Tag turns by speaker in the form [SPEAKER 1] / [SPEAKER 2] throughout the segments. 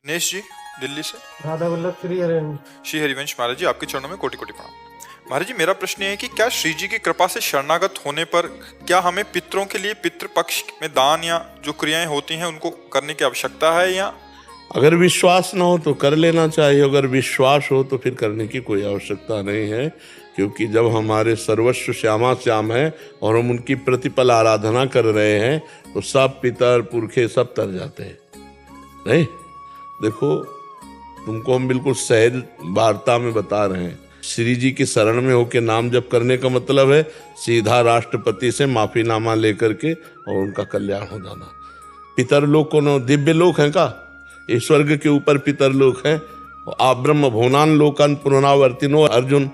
[SPEAKER 1] दिनेश जी, दिल्ली से।
[SPEAKER 2] राधा वल्लभ
[SPEAKER 1] श्री हरिवंश महाराज जी, आपके चरणों में कोटि कोटि प्रणाम। महाराज जी, मेरा प्रश्न है कि क्या श्री जी की कृपा से शरणागत होने पर क्या हमें पितरों के लिए पितृ पक्ष में दान या जो क्रियाएं होती हैं उनको करने की आवश्यकता है, या
[SPEAKER 3] अगर विश्वास ना हो तो कर लेना चाहिए, अगर विश्वास हो तो फिर करने की कोई आवश्यकता नहीं है। क्योंकि जब हमारे सर्वस्व श्यामा श्याम है और हम उनकी प्रतिपल आराधना कर रहे हैं तो सब पितर पुरखे सब तर जाते हैं। नहीं, देखो, तुमको हम बिल्कुल सहज वार्ता में बता रहे हैं। श्री जी की शरण में होके नाम जप करने का मतलब है सीधा राष्ट्रपति से माफीनामा लेकर के और उनका कल्याण हो जाना। पितर लोक को दिव्य लोक है का? इस स्वर्ग के ऊपर पितर लोक है। आप ब्रह्म भुवनान लोकन पुनरावर्तिनो अर्जुन,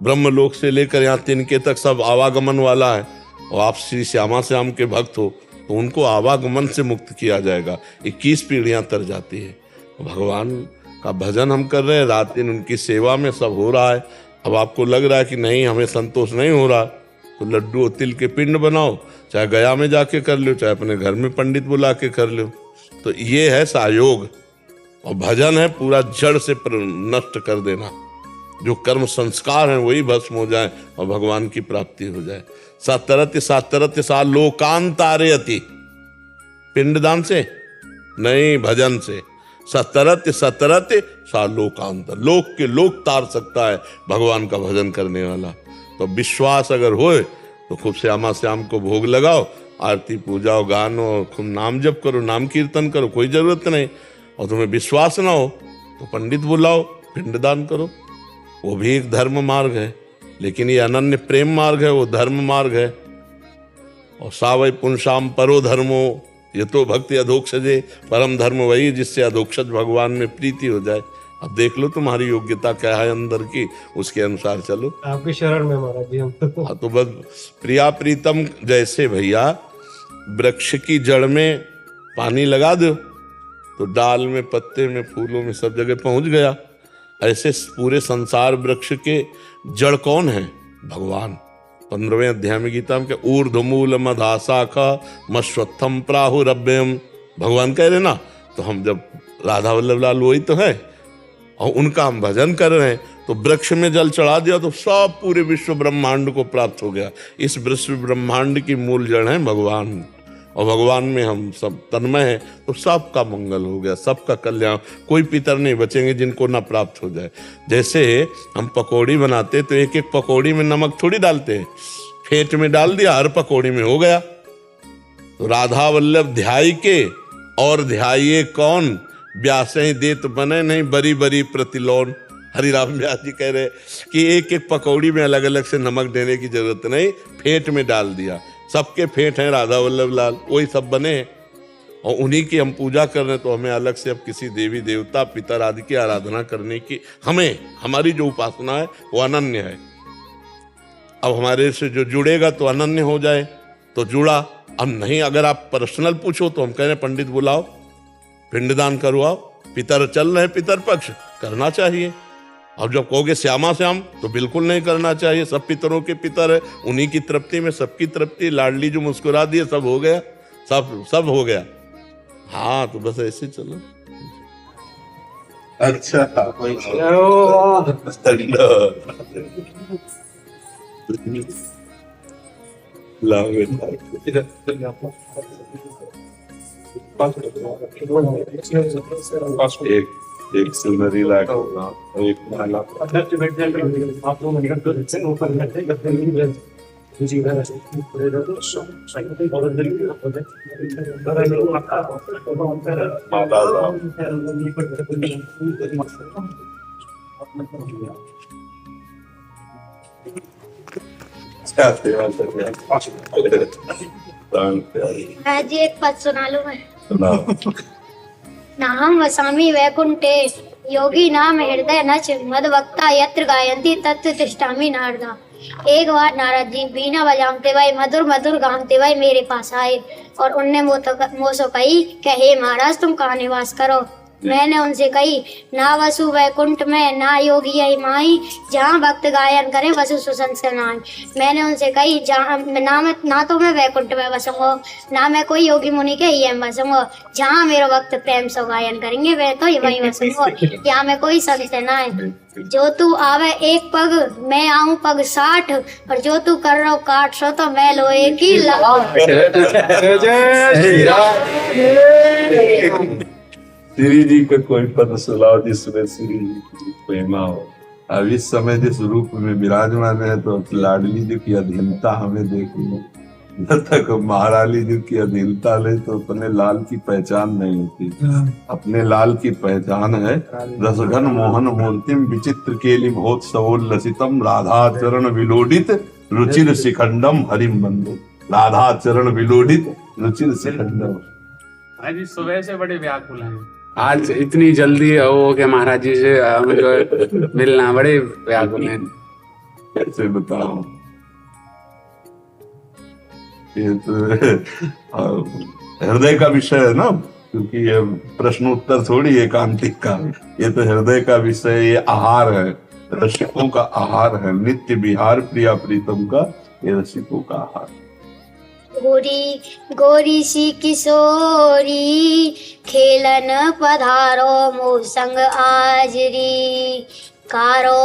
[SPEAKER 3] ब्रह्म लोक से लेकर यहाँ तिनके तक सब आवागमन वाला है। और आप श्री श्यामा श्याम के भक्त हो तो उनको आवागमन से मुक्त किया जाएगा। 21 पीढ़ियां तर जाती है। भगवान का भजन हम कर रहे हैं, रात दिन उनकी सेवा में सब हो रहा है। अब आपको लग रहा है कि नहीं, हमें संतोष नहीं हो रहा, तो लड्डू और तिल के पिंड बनाओ, चाहे गया में जाके कर लो, चाहे अपने घर में पंडित बुला के कर लो। तो ये है सहयोग। और भजन है पूरा जड़ से नष्ट कर देना। जो कर्म संस्कार हैं वही भस्म हो जाए और भगवान की प्राप्ति हो जाए। सातरत्य सातरत्य सा लोकांतारयति, पिंडदान से नहीं, भजन से। सतरत्य सतरत्य सा लोकांतर, लोक के लोक तार सकता है भगवान का भजन करने वाला। तो विश्वास अगर होए तो खूब श्यामा श्याम को भोग लगाओ, आरती पूजाओ, गानो, खूब नाम जप करो, नाम कीर्तन करो, कोई जरूरत नहीं। और तुम्हें विश्वास ना हो तो पंडित बुलाओ, पिंडदान करो। वो भी एक धर्म मार्ग है, लेकिन ये अनन्य प्रेम मार्ग है, वो धर्म मार्ग है। और सावै पुंसाम परो धर्मो, ये तो भक्ति अधोक्षजे, परम धर्म वही जिससे अधोक्षज भगवान में प्रीति हो जाए। अब देख लो तुम्हारी योग्यता क्या है अंदर की, उसके अनुसार चलो।
[SPEAKER 2] आपकी शरण में महाराज जी हम
[SPEAKER 3] हाँ, तो बस प्रिया प्रीतम जैसे भैया वृक्ष की जड़ में पानी लगा दो तो डाल में, पत्ते में, फूलों में सब जगह पहुंच गया। ऐसे पूरे संसार वृक्ष के जड़ कौन है? भगवान। 15वें अध्याय में गीता में ऊर्ध्वमूल मधाशाखा मश्वत्थम प्राहुरभ्यम, भगवान कह रहे ना। तो हम जब राधा वल्लभ लाल वही तो है और उनका हम भजन कर रहे हैं, तो वृक्ष में जल चढ़ा दिया तो सब पूरे विश्व ब्रह्मांड को प्राप्त हो गया। इस विश्व ब्रह्मांड की मूल जड़ है भगवान, और भगवान में हम सब तन्मय हैं, तो सबका मंगल हो गया, सबका कल्याण। कोई पितर नहीं बचेंगे जिनको ना प्राप्त हो जाए। जैसे हम पकौड़ी बनाते तो एक एक पकौड़ी में नमक थोड़ी डालते हैं, फेंट में डाल दिया, हर पकौड़ी में हो गया। तो राधा वल्लभ ध्याय के और ध्याये कौन, ब्यासे देत बने नहीं बरी बरी प्रतिलोन। हरिराम व्यास जी कह रहे कि एक एक पकौड़ी में अलग अलग से नमक देने की जरूरत नहीं, फेंट में डाल दिया। सबके फेंट हैं राधा वल्लभ लाल, वही सब बने हैं और उन्हीं की हम पूजा कर रहे हैं। तो हमें अलग से अब किसी देवी देवता पितर आदि की आराधना करने की, हमारी जो उपासना है वो अनन्य है। अब हमारे से जो जुड़ेगा तो अनन्य हो जाए तो जुड़ा। अब नहीं, अगर आप पर्सनल पूछो तो हम कह रहे हैं पंडित बुलाओ, पिंडदान करवाओ, पितर चल रहे हैं, पितर पक्ष करना चाहिए। अब जब कहोगे श्यामा श्याम तो बिल्कुल नहीं करना चाहिए। सब पितरों के पितर है, उन्हीं की तृप्ति में सबकी तृप्ति। लाडली जो मुस्कुरा दिए सब हो गया, सब हो गया। हाँ, तो बस ऐसे चलो।
[SPEAKER 4] अच्छा, एक सिलनरी लाख एक माला।
[SPEAKER 5] जी एक पद सुना लूं मैं। नाहं वसामि वैकुंठे योगी नाम हृदय नच मद वक्ता यत्र गायन्ति तत्र तिष्ठामि नारदा। एक बार नारद जी बीना बजाते हुए मधुर मधुर गाते हुए मेरे पास आए और उनने मुझसे कही कि हे महाराज तुम कहाँ निवास करो। मैंने उनसे कही, ना वसु वैकुंठ में ना योगी आई माई, जहाँ भक्त गायन करें वसु सुसन से नाई। मैंने उनसे कही, जहाँ ना तो मैं वैकुंठ में बसूंगा, ना मैं कोई योगी मुनि के ही में बसूंगा, जहाँ मेरे भक्त प्रेम से गायन करेंगे वे तो वहीं बसूंगा, यहाँ में कोई संत से ना है। जो तू आवे एक पग मैं आऊं पग 60, और जो तू कर रहा काट सो तो मैं लोहे की
[SPEAKER 4] श्री जी का कोई पद सुनाओ जिसमें श्री जी की महिमा हो। अब इस समय जिस रूप में विराजमान है तो लाडली जी की अधीनता हमें देखनी, जब तक महारानी जी की अधीनता ले तो अपने लाल की पहचान नहीं होती। अपने लाल की पहचान है रसघन मोहन मूर्तिम विचित्र केलि भोत्सवोल्लसितम राधा चरण विलोडित रुचिर शिखंडम हरिम बंदे। राधा चरण विलोडित रुचिर शिखंडम।
[SPEAKER 2] आज सुबह से बड़े व्याकुल हैं। आज इतनी जल्दी हो कि महाराज जी से मुझे मिलना, बड़े व्याकुल हैं।
[SPEAKER 4] कैसे बताऊं, ये तो हृदय का विषय है ना, क्योंकि ये प्रश्न उत्तर थोड़ी एकांतिक का, ये तो हृदय का विषय, ये आहार है, रसिकों का आहार है, नित्य विहार प्रिया प्रीतम का ये रसिकों का आहार।
[SPEAKER 5] गोरी गोरी सी किशोरी खेलन पधारो मोह संग आजरी, कारो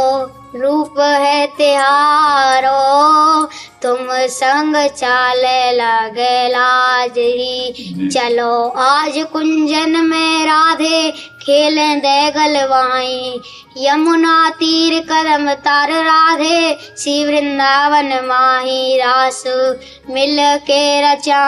[SPEAKER 5] रूप है तिहारो तुम संग चाले लगे लाजरी। चलो आज कुंजन में राधे खेलें दे गलवाई, यमुना तीर कदम तार राधे सी वृंदावन माही। रास मिल के रचा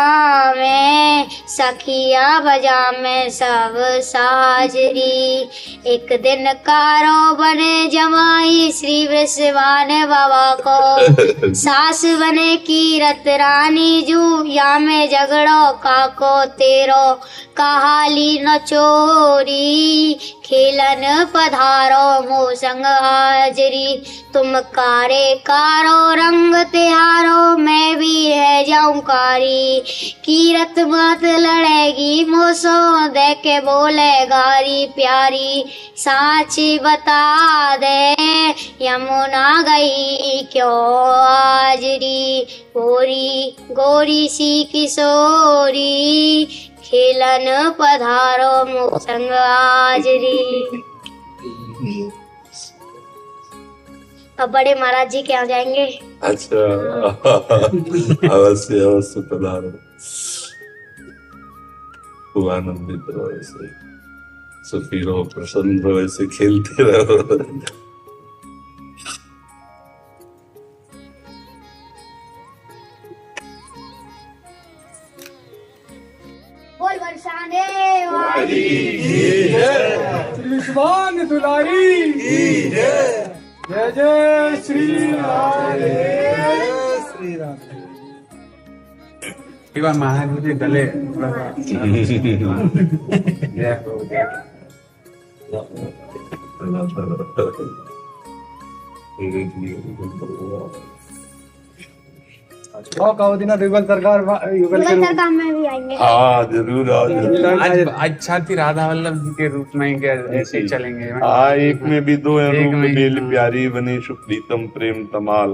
[SPEAKER 5] में सखिया बजा में सब साजरी, एक दिन कारो बने जमाई श्री वृषभान बाबा को, सास बने कीरत रानी जू या में झगड़ो काको तेरो कहाली न चोरी। खेलन पधारो मोह संग हाजरी, तुम कारे कारो रंग तिहारो मैं भी है जाऊं कारी। कीरत मत लड़ेगी मोसो दे के बोले गारी प्यारी, साची बता दे यमुना गई क्यों आजरी। गोरी गोरी सी किशोरी खेलन पधारो मोह संग हाजरी। अब बड़े महाराज जी के यहाँ जाएंगे।
[SPEAKER 4] अच्छा अवश्य अवश्य पधारो, खूब आनंदित रहो, ऐसे सुखी रहो, प्रसन्न रहो, ऐसे खेलते रहो।
[SPEAKER 5] बोल बरसाने वाली
[SPEAKER 6] श्री दुलारी जय जय श्री राधे श्री राधे।
[SPEAKER 2] एक बार महाराज जी गले
[SPEAKER 6] कहो दिना युगल सरकार युगल के
[SPEAKER 5] सरकार में भी आएंगे।
[SPEAKER 4] हाँ जरूर आओ जरूर।
[SPEAKER 2] आज अच्छा थी राधा वल्लभ जी के रूप में क्या ऐसे ही चलेंगे।
[SPEAKER 4] हाँ एक में भी दो है रूप, बेल प्यारी बनी सुप्रीतम प्रेम तमाल,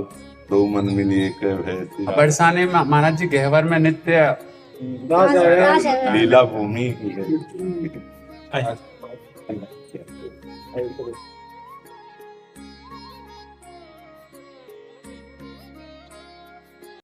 [SPEAKER 4] दो मन मिली एक है।
[SPEAKER 2] बरसाने में महाराज जी गहवर में नित्य
[SPEAKER 6] दास है
[SPEAKER 4] लीला भूमि की है।